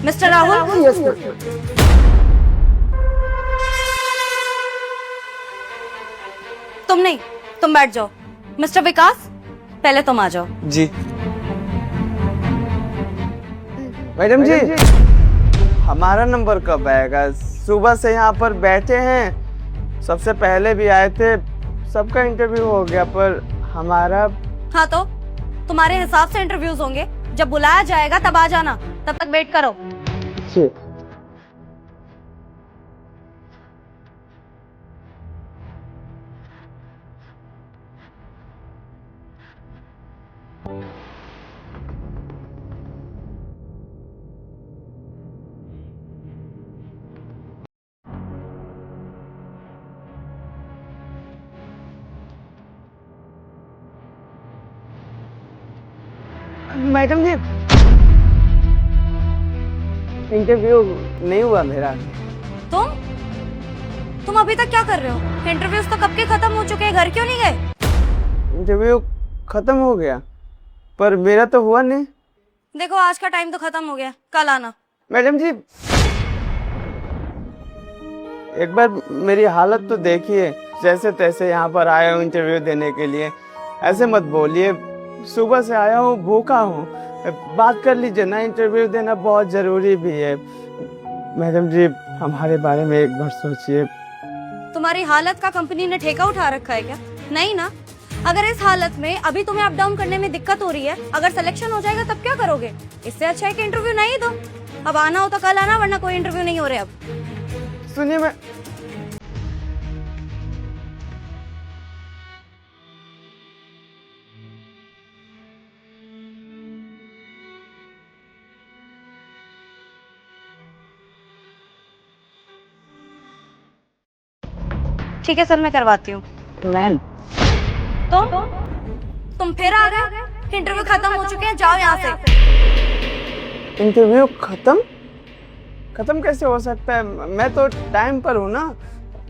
Mister Rahul, yes. तुम नहीं, तुम बैठ जाओ। मिस्टर विकास, पहले तुम आ जाओ। जी मैडम जी, हमारा नंबर कब आएगा? सुबह से यहाँ पर बैठे हैं, सबसे पहले भी आए थे, सबका इंटरव्यू हो गया, पर हमारा। हाँ तो तुम्हारे हिसाब से इंटरव्यूज होंगे, जब बुलाया जाएगा तब आ जाना, तब तक वेट करो। जी। मैडम जी, इंटरव्यू नहीं हुआ मेरा। तुम अभी तक क्या कर रहे हो? इंटरव्यूज तो कब के खत्म हो चुके हैं, घर क्यों नहीं गए? इंटरव्यू खत्म हो गया, पर मेरा तो हुआ नहीं। देखो आज का टाइम तो खत्म हो गया, कल आना। मैडम जी, एक बार मेरी हालत तो देखिए, जैसे तैसे यहाँ पर आया हूँ इंटरव्यू देने के लिए, ऐसे मत बोलिए। सुबह से आया हूँ, भूखा हूँ, बात कर लीजिए ना, इंटरव्यू देना बहुत जरूरी भी है। मैडम जी, हमारे बारे में एक बार सोचिए। तुम्हारी हालत का कंपनी ने ठेका उठा रखा है क्या? नहीं ना। अगर इस हालत में अभी तुम्हें अप डाउन करने में दिक्कत हो रही है, अगर सिलेक्शन हो जाएगा तब क्या करोगे? इससे अच्छा है कि इंटरव्यू नहीं दो। अब आना हो तो कल आना, वरना कोई इंटरव्यू नहीं हो रहे अब। सुनिए, मैं ठीक है सर, मैं करवाती हूँ। मैम, तुम फिर आ गए? इंटरव्यू खत्म हो चुके हैं, जाओ यहाँ से। इंटरव्यू खत्म? खत्म कैसे हो सकता है? मैं तो टाइम पर हूँ ना।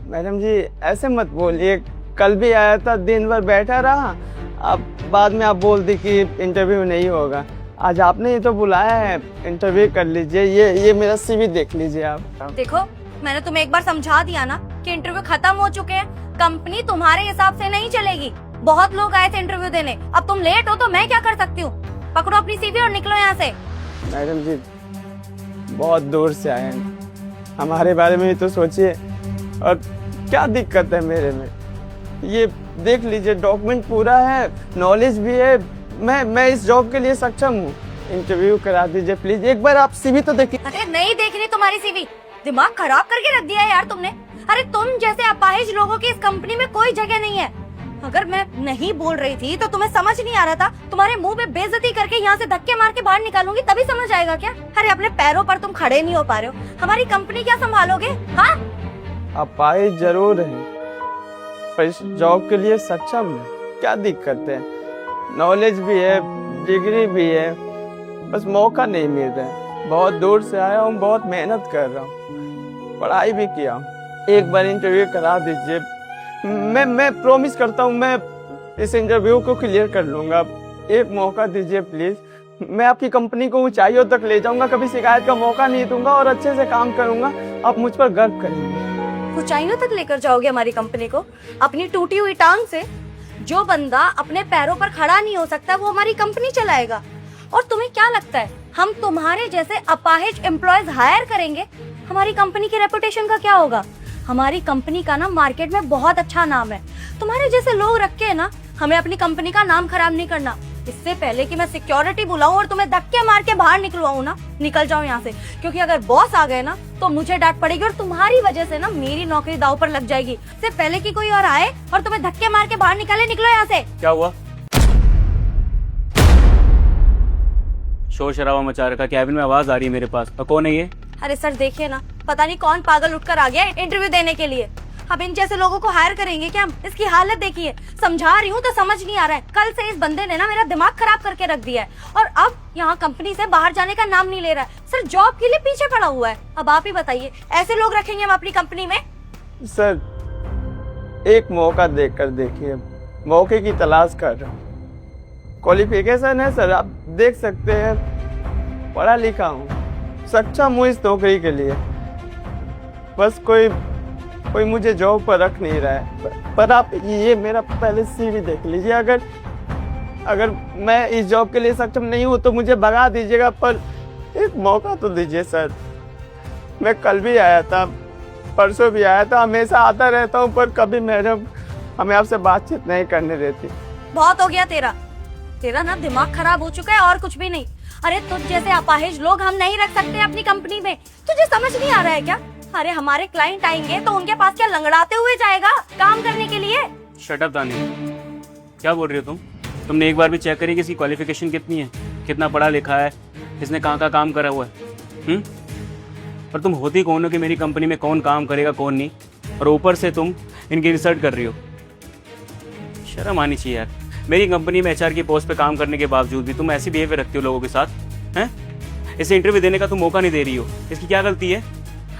मैडम जी, ऐसे मत बोलिए। कल भी आया था, दिन भर बैठा रहा, अब बाद में आप बोल दी कि इंटरव्यू नहीं होगा। आज आपने ये तो बुलाया है, इंटरव्यू कर लीजिए। ये मेरा सीवी देख लीजिए आप। देखो, मैंने तुम्हें एक बार समझा दिया ना कि इंटरव्यू खत्म हो चुके हैं, कंपनी तुम्हारे हिसाब से नहीं चलेगी। बहुत लोग आए थे इंटरव्यू देने, अब तुम लेट हो तो मैं क्या कर सकती हूँ? पकड़ो अपनी सीवी और निकलो यहाँ से। मैडम जी, बहुत दूर से आए हैं, हमारे बारे में भी तो सोचिए। और क्या दिक्कत है मेरे में? ये देख लीजिए, डॉक्यूमेंट पूरा है, नॉलेज भी है, मैं इस जॉब के लिए सक्षम हूँ। इंटरव्यू करा दीजिए प्लीज, एक बार आप सीवी तो देखिए। अरे नहीं देखनी तुम्हारी सीवी, दिमाग खराब करके रख दिया है यार तुमने। अरे तुम जैसे अपाहिज लोगों की इस कंपनी में कोई जगह नहीं है। अगर मैं नहीं बोल रही थी तो तुम्हें समझ नहीं आ रहा था? तुम्हारे मुंह पे बेइज्जती करके यहाँ से धक्के मार के बाहर निकालूंगी, तभी समझ आएगा क्या? अरे अपने पैरों पर तुम खड़े नहीं हो पा रहे हो, हमारी कंपनी क्या संभालोगे? हाँ, अपाहिज जरूर है, पर इस जॉब के लिए सक्षम है। क्या दिक्कत है? नॉलेज भी है, डिग्री भी है, बस मौका नहीं मिल रहा है। बहुत दूर से आया हूँ, बहुत मेहनत कर रहा हूँ, पढ़ाई भी किया हूँ। एक बार इंटरव्यू करा दीजिए, मैं प्रॉमिस करता हूँ, मैं इस इंटरव्यू को क्लियर कर लूंगा। एक मौका दीजिए प्लीज, मैं आपकी कंपनी को ऊंचाइयों तक ले जाऊंगा, कभी शिकायत का मौका नहीं दूंगा और अच्छे से काम करूंगा। आप मुझ पर गर्व करेंगे। ऊंचाइयों तक लेकर जाओगे हमारी कंपनी को? अपनी टूटी हुई टांग से? जो बंदा अपने पैरों पर खड़ा नहीं हो सकता वो हमारी कंपनी चलाएगा? और तुम्हें क्या लगता है हम तुम्हारे जैसे अपाहिज एम्प्लॉयज हायर करेंगे? हमारी कंपनी की रेपुटेशन का क्या होगा? हमारी कंपनी का ना मार्केट में बहुत अच्छा नाम है। तुम्हारे जैसे लोग रख के ना हमें अपनी कंपनी का नाम खराब नहीं करना। इससे पहले कि मैं सिक्योरिटी बुलाऊं और तुम्हें धक्के मार के बाहर निकलवाऊं ना, निकल जाओ यहाँ से, क्योंकि अगर बॉस आ गए ना तो मुझे डांट पड़ेगी और तुम्हारी वजह से ना मेरी नौकरी दांव पर लग जाएगी। इससे पहले कि कोई और आए और तुम्हें धक्के मार के बाहर निकाले, निकलो यहाँ से। क्या हुआ? शोर शराबा मचा रखा, कैबिन में आवाज आ रही है मेरे पास। कौन है ये? अरे सर देखिए ना, पता नहीं कौन पागल उठकर आ गया इंटरव्यू देने के लिए। अब इन जैसे लोगों को हायर करेंगे क्या हम? इसकी हालत देखिए, समझा रही हूँ तो समझ नहीं आ रहा है। कल से इस बंदे ने ना मेरा दिमाग खराब करके रख दिया है और अब यहाँ कंपनी से बाहर जाने का नाम नहीं ले रहा है। सर जॉब के लिए पीछे पड़ा हुआ है। अब आप ही बताइए, ऐसे लोग रखेंगे हम अपनी कंपनी में? सर, एक मौका देकर देखिए, मौके की तलाश कर रहा हूँ। क्वालिफिकेशन है सर, आप देख सकते हैं, पढ़ा लिखा हूँ, सक्षम हूँ इस नौकरी के लिए, बस कोई मुझे जॉब पर रख नहीं रहा है। पर आप ये मेरा पहले CV देख लीजिए, अगर मैं इस जॉब के लिए सक्षम नहीं हूँ तो मुझे भगा दीजिएगा, पर एक मौका तो दीजिए सर। मैं कल भी आया था, परसों भी आया था, हमेशा आता रहता हूँ, पर कभी मैडम हमें आपसे बातचीत नहीं करने देती। बहुत हो गया तेरा ना दिमाग खराब हो चुका है और कुछ भी नहीं। अरे तुझ जैसे अपाहिज लोग हम नहीं रख सकते अपनी कंपनी में, तुझे समझ नहीं आ रहा है क्या? अरे हमारे क्लाइंट आएंगे तो उनके पास क्या लंगड़ाते हुए जाएगा काम करने के लिए? शट अप दानी, क्या बोल रही हो तुमने एक बार भी चेक करी कि इसकी क्वालिफिकेशन कितनी है, कितना पढ़ा लिखा है, इसने कहाँ काम करा हुआ है? और तुम होती कौन हो कि मेरी कंपनी में कौन काम करेगा कौन नहीं, और ऊपर से तुम इनकी रिसर्च कर रही हो? शर्म आनी चाहिए यार। मेरी कंपनी में HR की पोस्ट पे काम करने के बावजूद भी तुम ऐसी बिहेवियर रखती हो लोगों के साथ हैं? इसे इंटरव्यू देने का तुम मौका नहीं दे रही हो, इसकी क्या गलती है?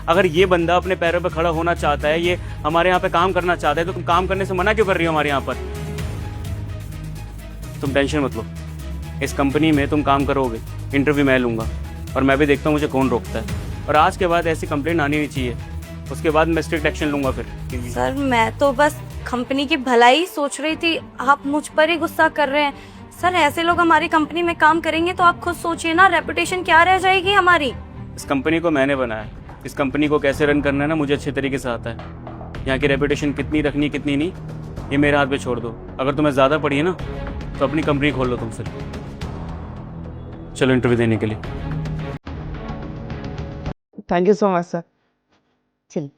अगर ये बंदा अपने पैरों पर खड़ा होना चाहता है, ये हमारे यहाँ पे काम करना चाहता है, तो तुम काम करने से मना क्यों कर रही हो हमारे यहाँ पर? तुम टेंशन मत लो, इस कंपनी में तुम काम करोगे, इंटरव्यू मैं लूँगा और मैं भी देखता हूँ मुझे कौन रोकता है। और आज के बाद ऐसी कंप्लेंट आनी नहीं चाहिए, उसके बाद मैं स्ट्रिक्ट एक्शन लूँगा फिर। सर मैं तो बस कंपनी की भलाई सोच रही थी, आप मुझ पर ही गुस्सा कर रहे हैं। सर ऐसे लोग हमारी कंपनी में काम करेंगे तो आप खुद सोचिए ना, रेपुटेशन क्या रह जाएगी हमारी। इस कंपनी को मैंने बनाया, इस कंपनी को कैसे रन करना है ना मुझे अच्छे तरीके से आता है। यहाँ की रेपुटेशन कितनी रखनी कितनी नहीं, ये मेरे हाथ पे छोड़ दो। अगर तुम्हें ज़्यादा पड़ी है ना तो अपनी कंपनी खोल लो तुम फिर। चलो इंटरव्यू देने के लिए। Thank you so much sir. चल